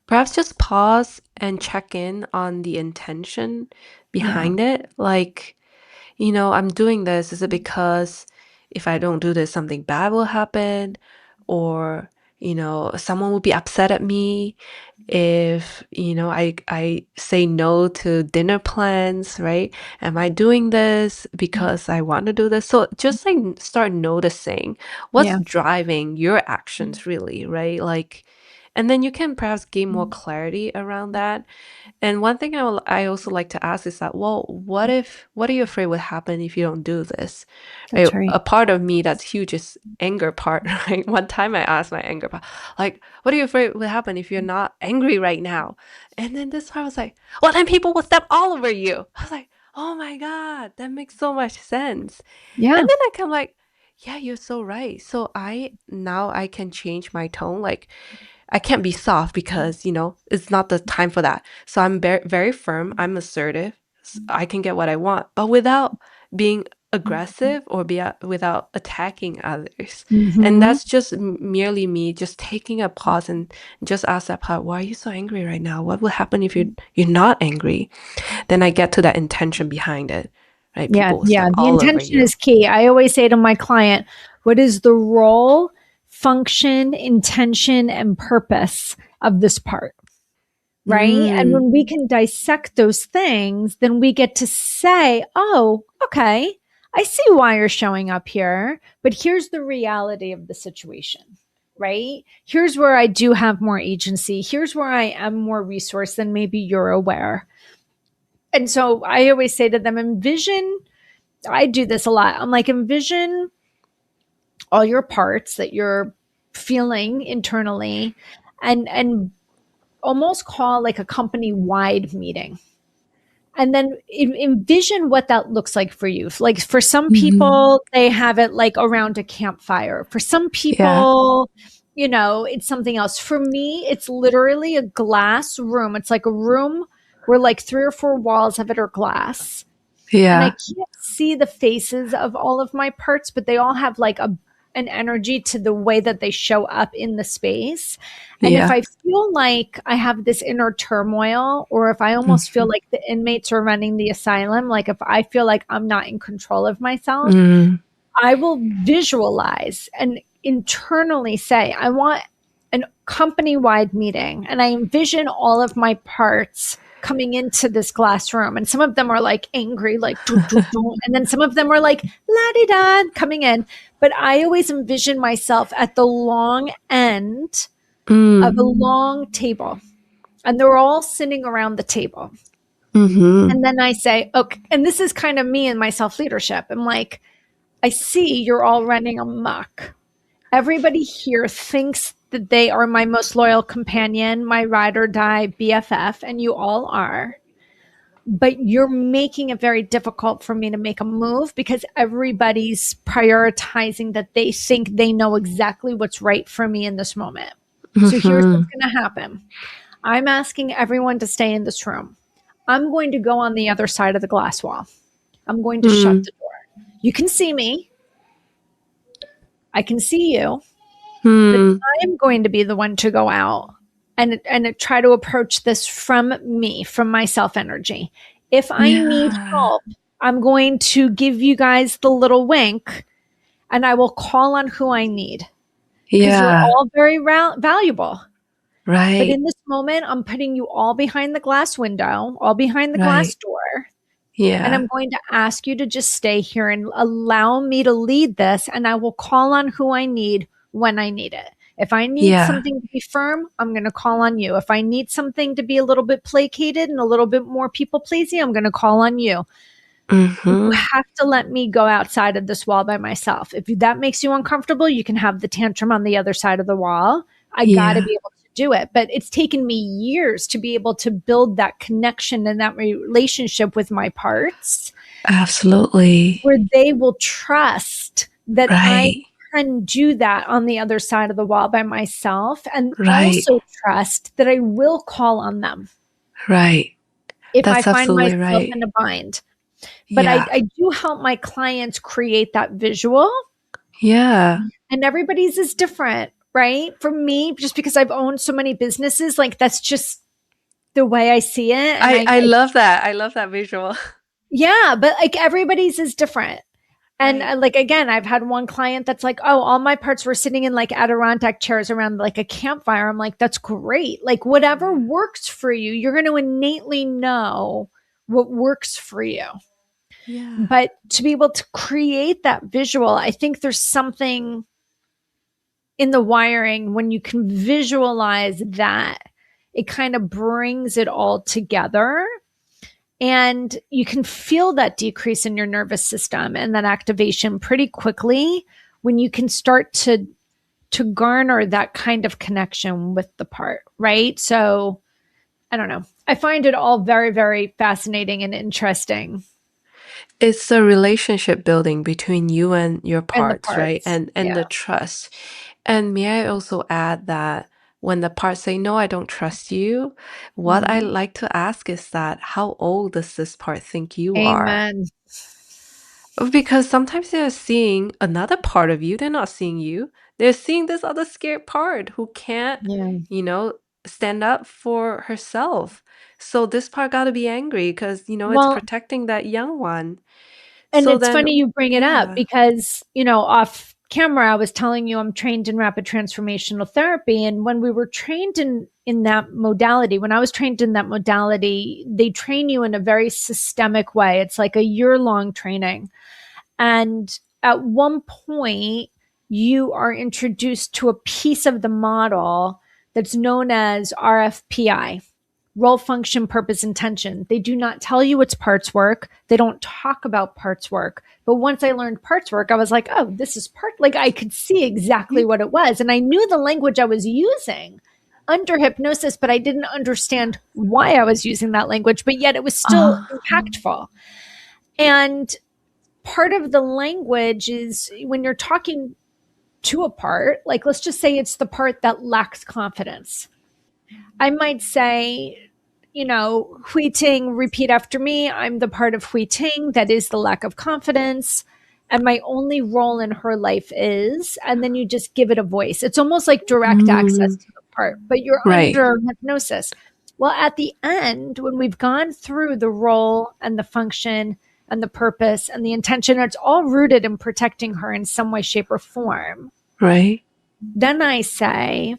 Perhaps just pause and check in on the intention Yeah. behind it. Like, I'm doing this. Is it because if I don't do this, something bad will happen? Or, someone will be upset at me if, I say no to dinner plans, right? Am I doing this because I want to do this? So just like start noticing what's Yeah. driving your actions really, right? Like, and then you can perhaps gain more clarity around that. And one thing I also like to ask is that, well, what are you afraid would happen if you don't do this? Right? That's right. A part of me that's huge is anger part, right? One time I asked my anger part, like, what are you afraid would happen if you're not angry right now? And then this part was like, well, then people will step all over you. I was like, oh my God, that makes so much sense. And Yeah. then I come like, yeah, you're so right. So I can change my tone. Like, I can't be soft because, it's not the time for that. So I'm very, very firm. I'm assertive. I can get what I want, but without being aggressive or without attacking others. And Hmm. that's just merely me just taking a pause and just ask that part, why are you so angry right now? What will happen if you're not angry? Then I get to that intention behind it, right? Yeah. People will Yeah. step The all over intention you. is key. I always say to my client, what is the role, function, intention, and purpose of this part? Right. And Mm, when we can dissect those things, then we get to say, oh, okay, I see why you're showing up here, but here's the reality of the situation. Right. Here's where I do have more agency. Here's where I am more resource than maybe you're aware. And so I always say to them, envision, I do this a lot. I'm like, envision all your parts that you're feeling internally and almost call like a company wide meeting and then envision what that looks like for you. Like for some hmm. people, they have it like around a campfire. For some Yeah. people, it's something else. For me, it's literally a glass room. It's like a room where like three or four walls of it are glass. And I Yeah. can't see the faces of all of my parts, but they all have like an energy to the way that they show up in the space. And if Yeah. I feel like I have this inner turmoil, or if I almost feel Mhm. like the inmates are running the asylum, like if I feel like I'm not in control of myself, Mm. I will visualize and internally say, I want an company wide meeting. And I envision all of my parts coming into this glass room, and some of them are like angry, like doo, doo, doo, and then some of them are like la di da coming in. But I always envision myself at the long end of a long table, and they're all sitting around the table. And then I say, okay, and this is kind of me and my self leadership. I'm like, I see you're all running amok. Everybody here thinks that they are my most loyal companion, my ride or die BFF, and you all are. But you're making it very difficult for me to make a move because everybody's prioritizing that they think they know exactly what's right for me in this moment. So here's what's going to happen. I'm asking everyone to stay in this room. I'm going to go on the other side of the glass wall. I'm going to shut the door. You can see me. I can see you. But I'm going to be the one to go out and try to approach this from me, from my self energy. If I need help, I'm going to give you guys the little wink and I will call on who I need. Because you're all very valuable. Right. But in this moment, I'm putting you all behind the glass window, all behind the glass door. Yeah. And I'm going to ask you to just stay here and allow me to lead this. And I will call on who I need when I need it. If I need something to be firm, I'm going to call on you. If I need something to be a little bit placated and a little bit more people pleasing, I'm going to call on you. You have to let me go outside of this wall by myself. If that makes you uncomfortable, you can have the tantrum on the other side of the wall. I got to be able to do it. But it's taken me years to be able to build that connection and that relationship with my parts. Absolutely. Where they will trust that I can do that on the other side of the wall by myself, and also trust that I will call on them. Right. If That's I find absolutely myself in a bind. But I do help my clients create that visual. Yeah. And everybody's is different, right? For me, just because I've owned so many businesses, like that's just the way I see it. And I love that. I love that visual. Yeah, but like everybody's is different. And like, again, I've had one client that's like, oh, all my parts were sitting in like Adirondack chairs around like a campfire. I'm like, that's great. Like whatever works for you, you're going to innately know what works for you. Yeah. But to be able to create that visual, I think there's something in the wiring when you can visualize that, it kind of brings it all together. And you can feel that decrease in your nervous system and that activation pretty quickly when you can start to garner that kind of connection with the part, right? So I don't know. I find it all very, very fascinating and interesting. It's the relationship building between you and your And the parts, right? parts. And the trust. And may I also add that when the parts say, no, I don't trust you, what I like to ask is that, how old does this part think you are? Amen. Because sometimes they're seeing another part of you. They're not seeing you. They're seeing this other scared part who can't, you know, stand up for herself. So this part got to be angry because, it's Well, protecting that young one. and So it's then, funny you bring it up yeah. because, off camera, I was telling you I'm trained in rapid transformational therapy. And when we were trained in that modality, when I was trained in that modality, they train you in a very systemic way. It's like a year-long training. And at one point, you are introduced to a piece of the model that's known as RFPI. Role, function, purpose, intention. They do not tell you it's parts work. They don't talk about parts work. But once I learned parts work, I was like, oh, this is part. Like I could see exactly what it was. And I knew the language I was using under hypnosis, but I didn't understand why I was using that language. But yet it was still impactful. And part of the language is when you're talking to a part, like let's just say it's the part that lacks confidence. I might say, Hui Ting, repeat after me. I'm the part of Hui Ting that is the lack of confidence. And my only role in her life is, and then you just give it a voice. It's almost like direct access to the part, but you're under hypnosis. Well, at the end, when we've gone through the role and the function and the purpose and the intention, it's all rooted in protecting her in some way, shape, or form. Right. Then I say,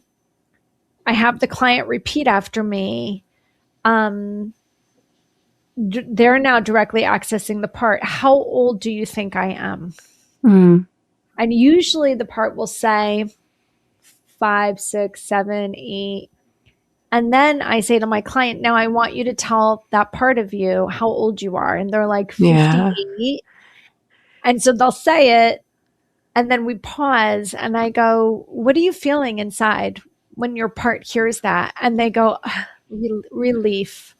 I have the client repeat after me. they're now directly accessing the part. How old do you think I am? Mm. And usually the part will say 5, 6, 7, 8. And then I say to my client, now I want you to tell that part of you how old you are. And they're like Yeah. 58. And so they'll say it. And then we pause and I go, what are you feeling inside when your part hears that? And they go, relief,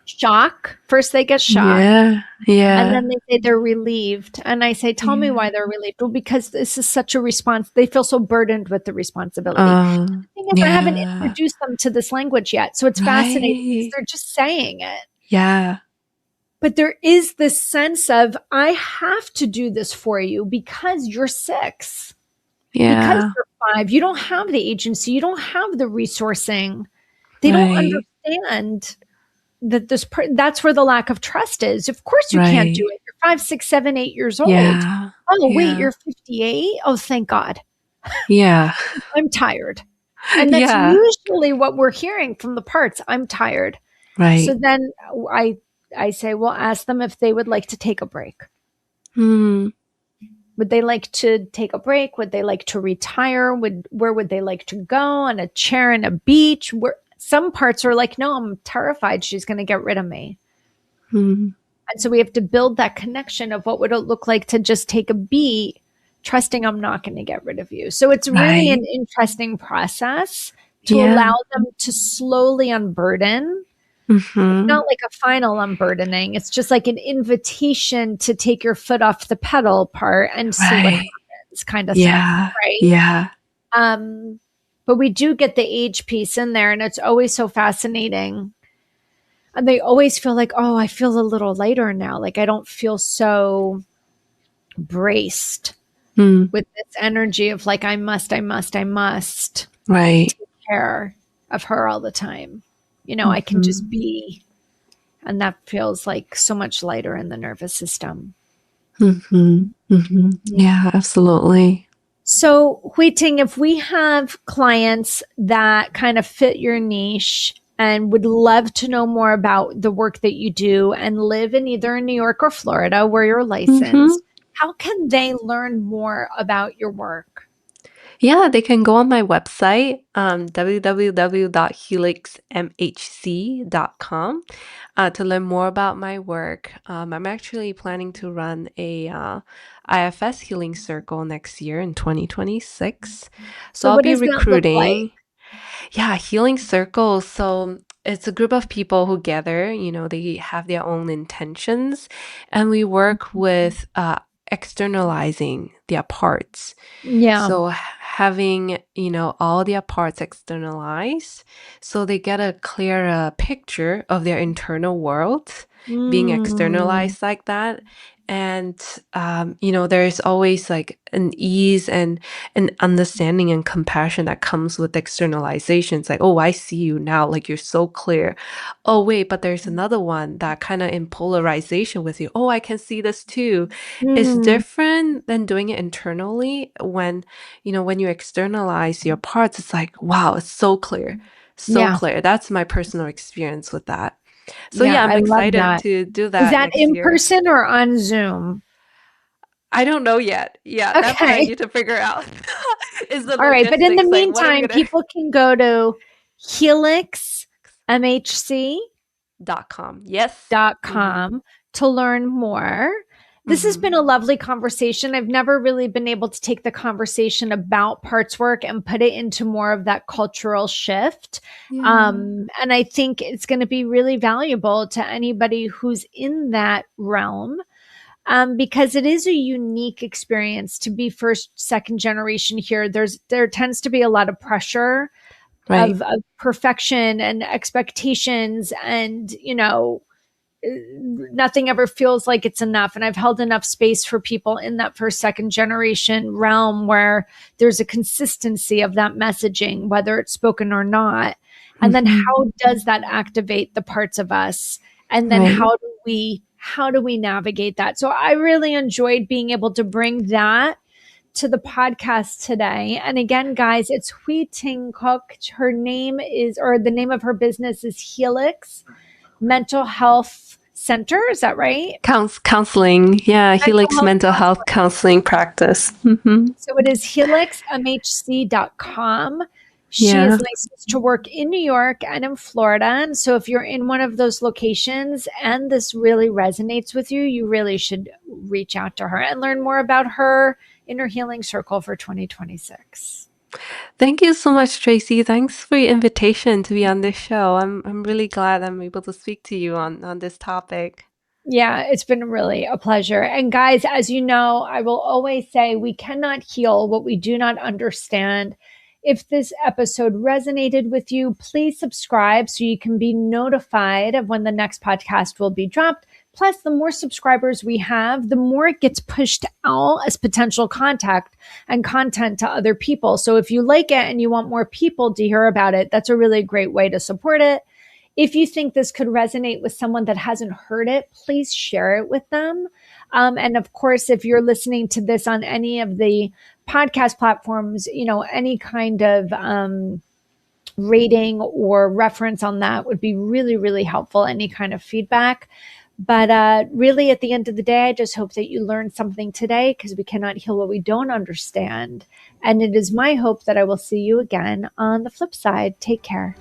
shock. First, they get shocked. Yeah. And Yeah. then they say they're relieved. And I say, tell me Yeah. why they're relieved. Well, because this is such a response. They feel so burdened with the responsibility. Um, The thing is, I haven't yeah. introduced them to this language yet. So it's fascinating because Right. they're just saying it. Yeah. But there is this sense of, I have to do this for you because you're 6, because Yeah. you're 5. You don't have the agency. You don't have the resourcing. They don't Right. understand that that's where the lack of trust is. Of course you can't do Right. it. You're 5, 6, 7, 8 years old. Yeah. Oh, wait, Yeah. you're 58. Oh, thank God. Yeah. I'm tired. And that's Yeah. usually what we're hearing from the parts. I'm tired. So Right. then I I say, well, ask them if they would like to take a break. Mm. Would they like to take a break? Would they like to retire? Where would they like to go? On a chair in a beach? Where some parts are like, no, I'm terrified she's going to get rid of me. Mm. And so we have to build that connection of what would it look like to just take a beat, trusting I'm not going to get rid of you. So it's really Right. an interesting process to Yeah. allow them to slowly unburden. It's Mm-hmm. not like a final unburdening. It's just like an invitation to take your foot off the pedal part and see what Right. happens kind of thing, Yeah. right? Yeah. Um, but we do get the age piece in there, and it's always so fascinating. And they always feel like, oh, I feel a little lighter now. Like I don't feel so braced Mm. with this energy of like, I must Right. take care of her all the time. I can just Mm-hmm. be. And that feels like so much lighter in the nervous system. Mm-hmm. Mm-hmm. Yeah, absolutely. So, Huiting, if we have clients that kind of fit your niche and would love to know more about the work that you do and live in either New York or Florida where you're Mm-hmm. licensed, how can they learn more about your work? Yeah, they can go on my website, www.helixmhc.com, to learn more about my work. I'm actually planning to run a IFS healing circle next year in 2026. So So, I'll what be does that look like? recruiting. Yeah, healing circles. So it's a group of people who gather, they have their own intentions, and we work with externalizing their parts. Yeah. So having, all their parts externalized, so they get a clearer picture of their internal world being Mm. externalized like that. And, there's always like an ease and an understanding and compassion that comes with externalization. It's like, oh, I see you now. Like you're so clear. Oh, wait, but there's another one that kind of in polarization with you. Oh, I can see this too. It's Mm. different than doing it internally. When you externalize your parts, it's like, wow, it's so clear. So Yeah. clear. That's my personal experience with that. So Yeah. yeah, I'm I love excited that. to do Is that that next in year. person or on Zoom? I don't know yet. Yeah, that's what I Okay. need to figure out. Is the All right. But in the logistics, like what are we meantime, gonna people can go to helixmhc.com .com. Yes. Mm-hmm. to learn more. This has Mm-hmm. been a lovely conversation. I've never really been able to take the conversation about parts work and put it into more of that cultural shift. Yeah. And I think it's going to be really valuable to anybody who's in that realm, because it is a unique experience to be first, second generation here. There tends to be a lot of pressure Right. of perfection and expectations, and nothing ever feels like it's enough. And I've held enough space for people in that first, second generation realm where there's a consistency of that messaging, whether it's spoken or not. And then Mm-hmm. how does that activate the parts of us? And then Right. how do we navigate that? So I really enjoyed being able to bring that to the podcast today. And again, guys, it's Hui Ting Cook. Her name is, or the name of her business is Helix mental health center. Is that right? Counseling. Yeah, he likes mental health counseling practice. Mm-hmm. So it is helixmhc.com. She is Yeah. licensed to work in New York and in Florida. And so if you're in one of those locations and this really resonates with you, you really should reach out to her and learn more about her inner healing circle for 2026. Thank you so much, Tracy. Thanks for your invitation to be on this show. I'm really glad I'm able to speak to you on this topic. Yeah, it's been really a pleasure. And guys, as you know, I will always say we cannot heal what we do not understand. If this episode resonated with you, please subscribe so you can be notified of when the next podcast will be dropped. Plus, the more subscribers we have, the more it gets pushed out as potential contact and content to other people. So if you like it and you want more people to hear about it, that's a really great way to support it. If you think this could resonate with someone that hasn't heard it, please share it with them. And of course, if you're listening to this on any of the podcast platforms, any kind of rating or reference on that would be really, really helpful. Any kind of feedback. But really, at the end of the day, I just hope that you learned something today because we cannot heal what we don't understand. And it is my hope that I will see you again on the flip side. Take care.